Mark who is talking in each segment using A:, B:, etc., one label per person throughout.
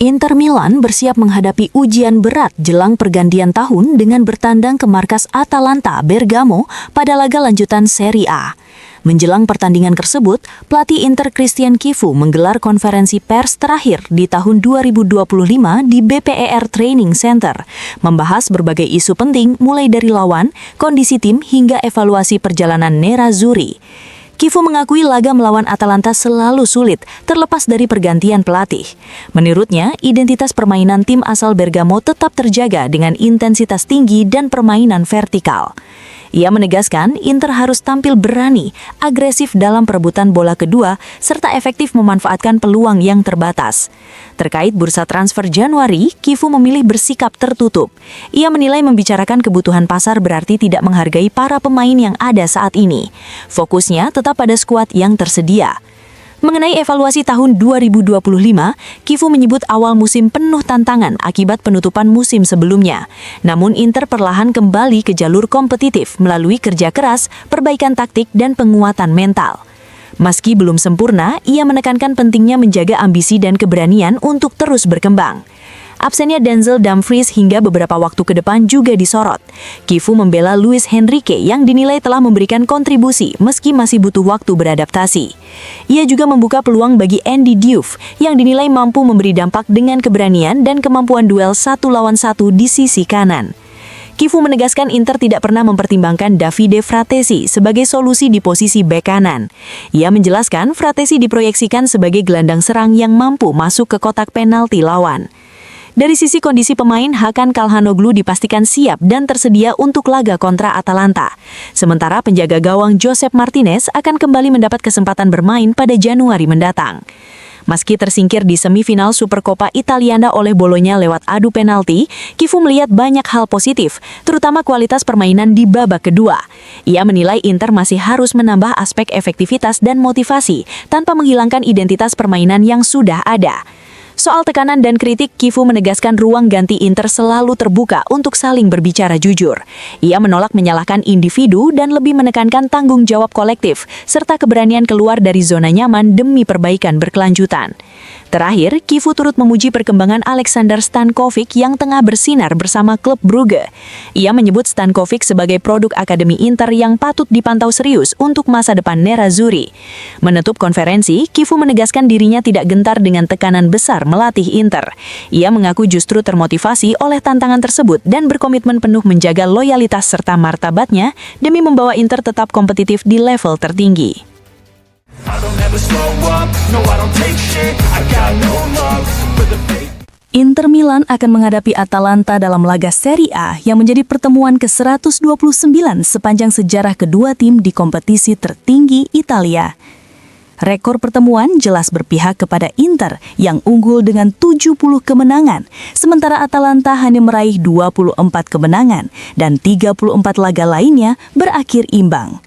A: Inter Milan bersiap menghadapi ujian berat jelang pergantian tahun dengan bertandang ke markas Atalanta Bergamo pada laga lanjutan Serie A. Menjelang pertandingan tersebut, pelatih Inter Christian Chivu menggelar konferensi pers terakhir di tahun 2025 di BPER Training Center, membahas berbagai isu penting mulai dari lawan, kondisi tim hingga evaluasi perjalanan Nerazzurri. Chivu mengakui laga melawan Atalanta selalu sulit, terlepas dari pergantian pelatih. Menurutnya, identitas permainan tim asal Bergamo tetap terjaga dengan intensitas tinggi dan permainan vertikal. Ia menegaskan Inter harus tampil berani, agresif dalam perebutan bola kedua, serta efektif memanfaatkan peluang yang terbatas. Terkait bursa transfer Januari, Chivu memilih bersikap tertutup. Ia menilai membicarakan kebutuhan pasar berarti tidak menghargai para pemain yang ada saat ini. Fokusnya tetap pada skuad yang tersedia. Mengenai evaluasi tahun 2025, Chivu menyebut awal musim penuh tantangan akibat penutupan musim sebelumnya. Namun Inter perlahan kembali ke jalur kompetitif melalui kerja keras, perbaikan taktik, dan penguatan mental. Meski belum sempurna, ia menekankan pentingnya menjaga ambisi dan keberanian untuk terus berkembang. Absennya Denzel Dumfries hingga beberapa waktu ke depan juga disorot. Chivu membela Luis Henrique yang dinilai telah memberikan kontribusi meski masih butuh waktu beradaptasi. Ia juga membuka peluang bagi Andy Diouf yang dinilai mampu memberi dampak dengan keberanian dan kemampuan duel 1 lawan 1 di sisi kanan. Chivu menegaskan Inter tidak pernah mempertimbangkan Davide Fratesi sebagai solusi di posisi bek kanan. Ia menjelaskan Fratesi diproyeksikan sebagai gelandang serang yang mampu masuk ke kotak penalti lawan. Dari sisi kondisi pemain, Hakan Calhanoglu dipastikan siap dan tersedia untuk laga kontra Atalanta. Sementara penjaga gawang Josep Martinez akan kembali mendapat kesempatan bermain pada Januari mendatang. Meski tersingkir di semifinal Supercoppa Italiana oleh Bologna lewat adu penalti, Chivu melihat banyak hal positif, terutama kualitas permainan di babak kedua. Ia menilai Inter masih harus menambah aspek efektivitas dan motivasi tanpa menghilangkan identitas permainan yang sudah ada. Soal tekanan dan kritik, Chivu menegaskan ruang ganti Inter selalu terbuka untuk saling berbicara jujur. Ia menolak menyalahkan individu dan lebih menekankan tanggung jawab kolektif, serta keberanian keluar dari zona nyaman demi perbaikan berkelanjutan. Terakhir, Chivu turut memuji perkembangan Alexander Stankovic yang tengah bersinar bersama klub Brugge. Ia menyebut Stankovic sebagai produk Akademi Inter yang patut dipantau serius untuk masa depan Nerazzurri. Menutup konferensi, Chivu menegaskan dirinya tidak gentar dengan tekanan besar melatih Inter. Ia mengaku justru termotivasi oleh tantangan tersebut dan berkomitmen penuh menjaga loyalitas serta martabatnya demi membawa Inter tetap kompetitif di level tertinggi. Inter Milan akan menghadapi Atalanta dalam laga Serie A yang menjadi pertemuan ke-129 sepanjang sejarah kedua tim di kompetisi tertinggi Italia. Rekor pertemuan jelas berpihak kepada Inter yang unggul dengan 70 kemenangan, sementara Atalanta hanya meraih 24 kemenangan dan 34 laga lainnya berakhir imbang.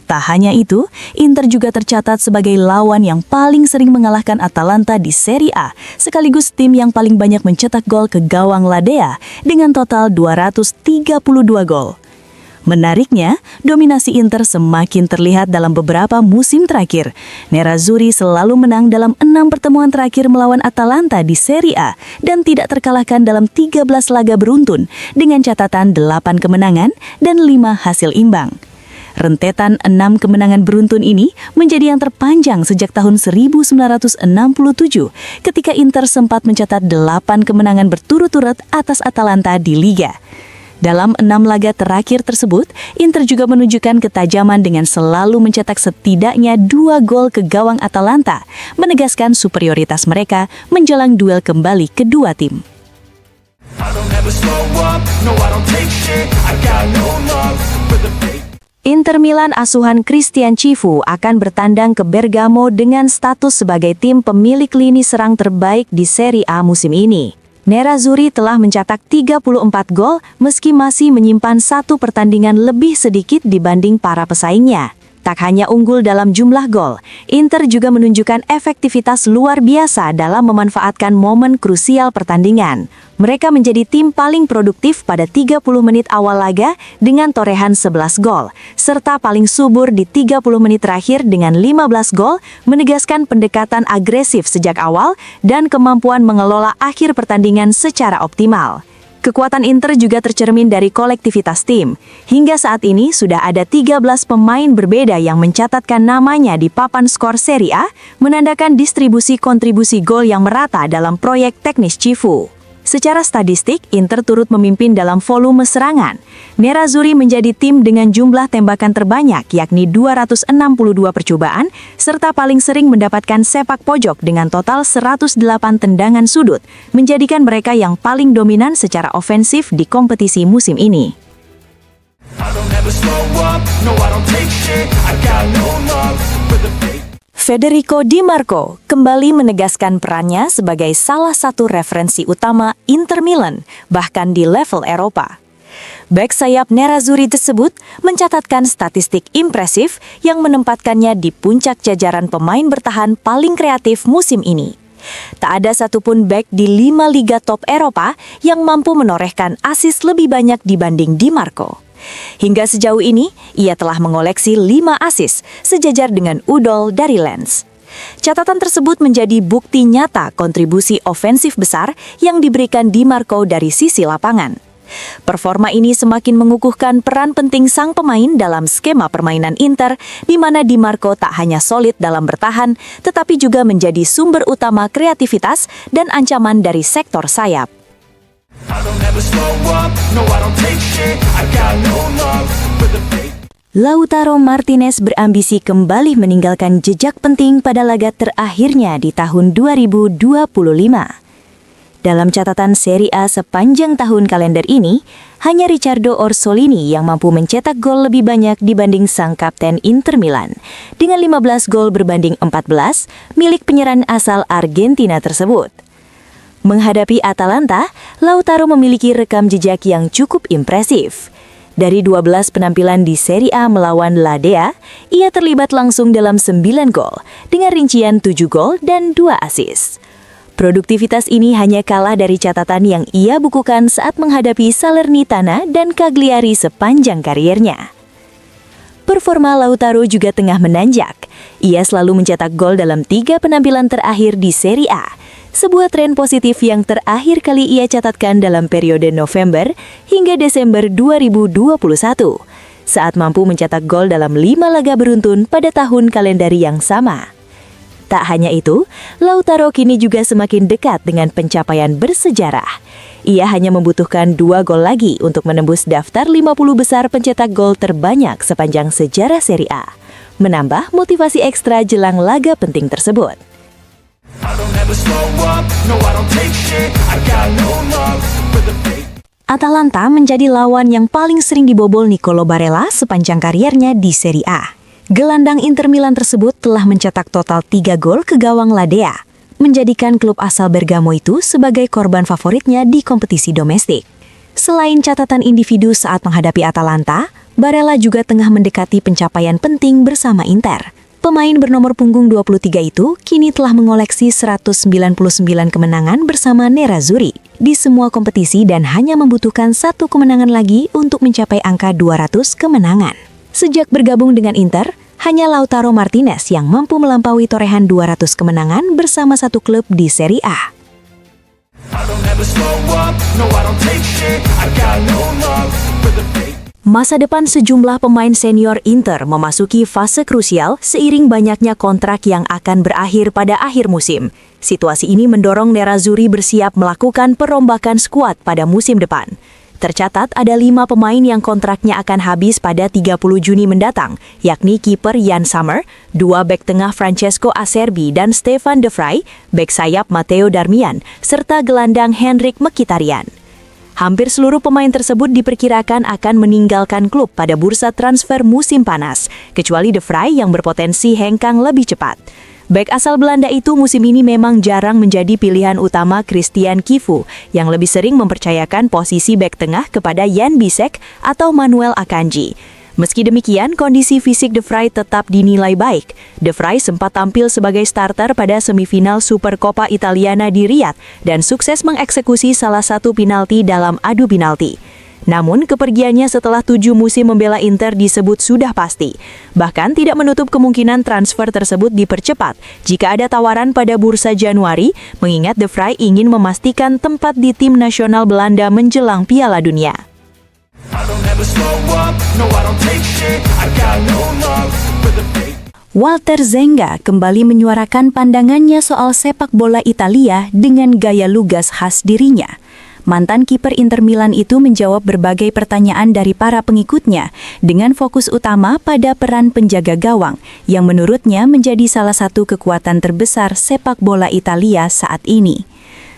A: Tak hanya itu, Inter juga tercatat sebagai lawan yang paling sering mengalahkan Atalanta di Serie A, sekaligus tim yang paling banyak mencetak gol ke gawang Ladea dengan total 232 gol. Menariknya, dominasi Inter semakin terlihat dalam beberapa musim terakhir. Nerazzurri selalu menang dalam 6 pertemuan terakhir melawan Atalanta di Serie A dan tidak terkalahkan dalam 13 laga beruntun dengan catatan 8 kemenangan dan 5 hasil imbang. Rentetan 6 kemenangan beruntun ini menjadi yang terpanjang sejak tahun 1967 ketika Inter sempat mencatat 8 kemenangan berturut-turut atas Atalanta di Liga. Dalam 6 laga terakhir tersebut, Inter juga menunjukkan ketajaman dengan selalu mencetak setidaknya 2 gol ke gawang Atalanta, menegaskan superioritas mereka menjelang duel kembali kedua tim. Inter Milan asuhan Christian Chivu akan bertandang ke Bergamo dengan status sebagai tim pemilik lini serang terbaik di Serie A musim ini. Nerazzurri telah mencetak 34 gol meski masih menyimpan 1 pertandingan lebih sedikit dibanding para pesaingnya. Tak hanya unggul dalam jumlah gol, Inter juga menunjukkan efektivitas luar biasa dalam memanfaatkan momen krusial pertandingan. Mereka menjadi tim paling produktif pada 30 menit awal laga dengan torehan 11 gol, serta paling subur di 30 menit terakhir dengan 15 gol, menegaskan pendekatan agresif sejak awal dan kemampuan mengelola akhir pertandingan secara optimal. Kekuatan Inter juga tercermin dari kolektivitas tim. Hingga saat ini sudah ada 13 pemain berbeda yang mencatatkan namanya di papan skor Serie A, menandakan distribusi kontribusi gol yang merata dalam proyek teknis Cifu. Secara statistik, Inter turut memimpin dalam volume serangan. Nerazzurri menjadi tim dengan jumlah tembakan terbanyak, yakni 262 percobaan, serta paling sering mendapatkan sepak pojok dengan total 108 tendangan sudut, menjadikan mereka yang paling dominan secara ofensif di kompetisi musim ini. Federico Di Marco kembali menegaskan perannya sebagai salah satu referensi utama Inter Milan, bahkan di level Eropa. Bek sayap Nerazzurri tersebut mencatatkan statistik impresif yang menempatkannya di puncak jajaran pemain bertahan paling kreatif musim ini. Tak ada satupun bek di 5 liga top Eropa yang mampu menorehkan assist lebih banyak dibanding Di Marco. Hingga sejauh ini, ia telah mengoleksi 5 assist, sejajar dengan Udol dari Lens. Catatan tersebut menjadi bukti nyata kontribusi ofensif besar yang diberikan Di Marco dari sisi lapangan. Performa ini semakin mengukuhkan peran penting sang pemain dalam skema permainan Inter, di mana Di Marco tak hanya solid dalam bertahan, tetapi juga menjadi sumber utama kreativitas dan ancaman dari sektor sayap. Lautaro Martinez berambisi kembali meninggalkan jejak penting pada laga terakhirnya di tahun 2025. Dalam catatan Serie A sepanjang tahun kalender ini, hanya Riccardo Orsolini yang mampu mencetak gol lebih banyak dibanding sang kapten Inter Milan, dengan 15 gol berbanding 14 milik penyerang asal Argentina tersebut. Menghadapi Atalanta, Lautaro memiliki rekam jejak yang cukup impresif. Dari 12 penampilan di Serie A melawan Ladea, ia terlibat langsung dalam 9 gol, dengan rincian 7 gol dan 2 assist. Produktivitas ini hanya kalah dari catatan yang ia bukukan saat menghadapi Salernitana dan Cagliari sepanjang kariernya. Performa Lautaro juga tengah menanjak. Ia selalu mencetak gol dalam 3 penampilan terakhir di Serie A. Sebuah tren positif yang terakhir kali ia catatkan dalam periode November hingga Desember 2021, saat mampu mencetak gol dalam 5 laga beruntun pada tahun kalender yang sama. Tak hanya itu, Lautaro kini juga semakin dekat dengan pencapaian bersejarah. Ia hanya membutuhkan 2 gol lagi untuk menembus daftar 50 besar pencetak gol terbanyak sepanjang sejarah Serie A, menambah motivasi ekstra jelang laga penting tersebut. Atalanta menjadi lawan yang paling sering dibobol Nicolo Barella sepanjang kariernya di Serie A. Gelandang Inter Milan tersebut telah mencetak total 3 gol ke gawang Ladea, menjadikan klub asal Bergamo itu sebagai korban favoritnya di kompetisi domestik. Selain catatan individu saat menghadapi Atalanta, Barella juga tengah mendekati pencapaian penting bersama Inter. Pemain bernomor punggung 23 itu kini telah mengoleksi 199 kemenangan bersama Nerazzurri di semua kompetisi dan hanya membutuhkan 1 kemenangan lagi untuk mencapai angka 200 kemenangan. Sejak bergabung dengan Inter, hanya Lautaro Martinez yang mampu melampaui torehan 200 kemenangan bersama satu klub di Serie A. Masa depan sejumlah pemain senior Inter memasuki fase krusial seiring banyaknya kontrak yang akan berakhir pada akhir musim. Situasi ini mendorong Nerazzurri bersiap melakukan perombakan skuad pada musim depan. Tercatat ada 5 pemain yang kontraknya akan habis pada 30 Juni mendatang, yakni kiper Jan Sommer, 2 bek tengah Francesco Acerbi dan Stefan De Vrij, bek sayap Matteo Darmian, serta gelandang Henrik Mkhitaryan. Hampir seluruh pemain tersebut diperkirakan akan meninggalkan klub pada bursa transfer musim panas, kecuali De Vrij yang berpotensi hengkang lebih cepat. Bek asal Belanda itu musim ini memang jarang menjadi pilihan utama Christian Cifu, yang lebih sering mempercayakan posisi bek tengah kepada Jan Bisek atau Manuel Akanji. Meski demikian, kondisi fisik De Vrij tetap dinilai baik. De Vrij sempat tampil sebagai starter pada semifinal Supercoppa Italiana di Riyadh dan sukses mengeksekusi salah satu penalti dalam adu penalti. Namun, kepergiannya setelah 7 musim membela Inter disebut sudah pasti. Bahkan tidak menutup kemungkinan transfer tersebut dipercepat jika ada tawaran pada bursa Januari, mengingat De Vrij ingin memastikan tempat di tim nasional Belanda menjelang Piala Dunia. Walter Zenga kembali menyuarakan pandangannya soal sepak bola Italia dengan gaya lugas khas dirinya. Mantan kiper Inter Milan itu menjawab berbagai pertanyaan dari para pengikutnya dengan fokus utama pada peran penjaga gawang yang menurutnya menjadi salah satu kekuatan terbesar sepak bola Italia saat ini.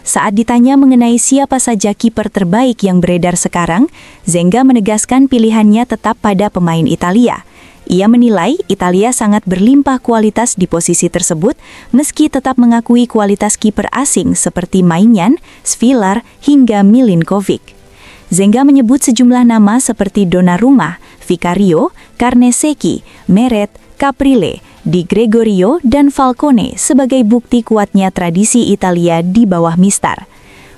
A: Saat ditanya mengenai siapa saja kiper terbaik yang beredar sekarang, Zenga menegaskan pilihannya tetap pada pemain Italia. Ia menilai Italia sangat berlimpah kualitas di posisi tersebut, meski tetap mengakui kualitas kiper asing seperti Maignan, Svilar, hingga Milinkovic. Zenga menyebut sejumlah nama seperti Donnarumma, Vicario, Carnesecchi, Meret, Caprile, Di Gregorio, dan Falcone sebagai bukti kuatnya tradisi Italia di bawah Mister.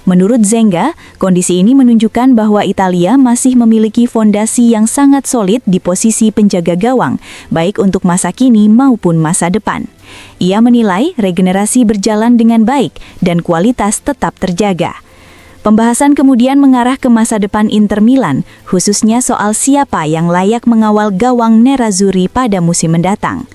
A: Menurut Zenga, kondisi ini menunjukkan bahwa Italia masih memiliki fondasi yang sangat solid di posisi penjaga gawang, baik untuk masa kini maupun masa depan. Ia menilai regenerasi berjalan dengan baik dan kualitas tetap terjaga. Pembahasan kemudian mengarah ke masa depan Inter Milan, khususnya soal siapa yang layak mengawal gawang Nerazzurri pada musim mendatang.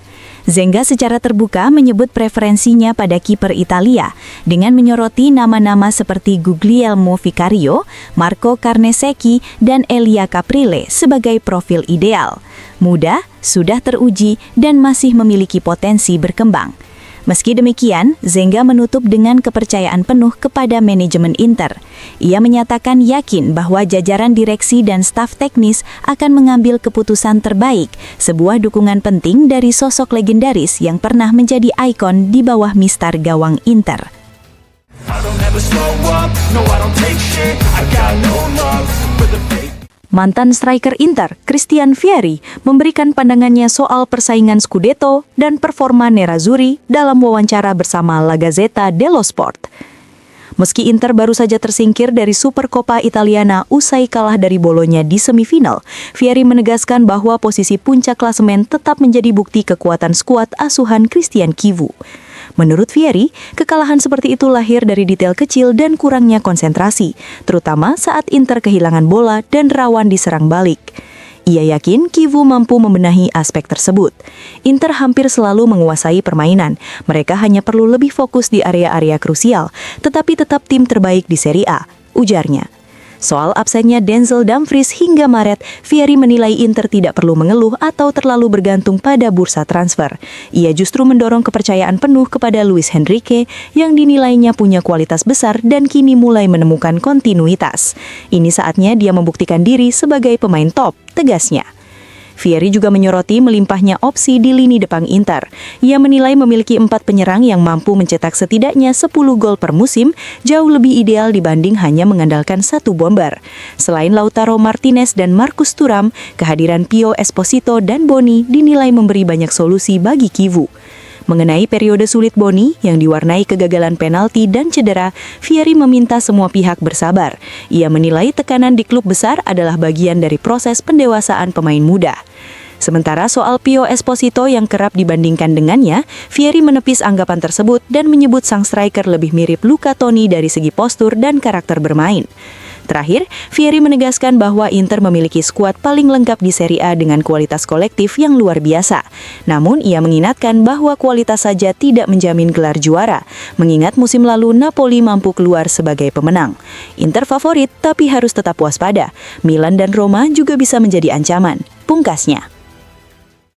A: Zenga secara terbuka menyebut preferensinya pada kiper Italia dengan menyoroti nama-nama seperti Guglielmo Vicario, Marco Carnesecchi, dan Elia Caprile sebagai profil ideal. Muda, sudah teruji, dan masih memiliki potensi berkembang. Meski demikian, Zenga menutup dengan kepercayaan penuh kepada manajemen Inter. Ia menyatakan yakin bahwa jajaran direksi dan staf teknis akan mengambil keputusan terbaik, sebuah dukungan penting dari sosok legendaris yang pernah menjadi ikon di bawah Mister gawang Inter. Mantan striker Inter, Christian Vieri, memberikan pandangannya soal persaingan Scudetto dan performa Nerazzurri dalam wawancara bersama La Gazzetta dello Sport. Meski Inter baru saja tersingkir dari Supercoppa Italiana usai kalah dari Bologna di semifinal, Vieri menegaskan bahwa posisi puncak klasemen tetap menjadi bukti kekuatan skuad asuhan Christian Chivu. Menurut Vieri, kekalahan seperti itu lahir dari detail kecil dan kurangnya konsentrasi, terutama saat Inter kehilangan bola dan rawan diserang balik. Ia yakin Chivu mampu membenahi aspek tersebut. Inter hampir selalu menguasai permainan, mereka hanya perlu lebih fokus di area-area krusial, tetapi tetap tim terbaik di Serie A, ujarnya. Soal absennya Denzel Dumfries hingga Maret, Vieri menilai Inter tidak perlu mengeluh atau terlalu bergantung pada bursa transfer. Ia justru mendorong kepercayaan penuh kepada Luis Enrique yang dinilainya punya kualitas besar dan kini mulai menemukan kontinuitas. Ini saatnya dia membuktikan diri sebagai pemain top, tegasnya. Vieri juga menyoroti melimpahnya opsi di lini depan Inter. Ia menilai memiliki 4 penyerang yang mampu mencetak setidaknya 10 gol per musim, jauh lebih ideal dibanding hanya mengandalkan 1 bomber. Selain Lautaro Martinez dan Marcus Thuram, kehadiran Pio Esposito dan Boni dinilai memberi banyak solusi bagi Chivu. Mengenai periode sulit Boni yang diwarnai kegagalan penalti dan cedera, Vieri meminta semua pihak bersabar. Ia menilai tekanan di klub besar adalah bagian dari proses pendewasaan pemain muda. Sementara soal Pio Esposito yang kerap dibandingkan dengannya, Vieri menepis anggapan tersebut dan menyebut sang striker lebih mirip Luca Toni dari segi postur dan karakter bermain. Terakhir, Vieri menegaskan bahwa Inter memiliki skuad paling lengkap di Serie A dengan kualitas kolektif yang luar biasa. Namun, ia mengingatkan bahwa kualitas saja tidak menjamin gelar juara, mengingat musim lalu Napoli mampu keluar sebagai pemenang. Inter favorit, tapi harus tetap waspada. Milan dan Roma juga bisa menjadi ancaman, pungkasnya.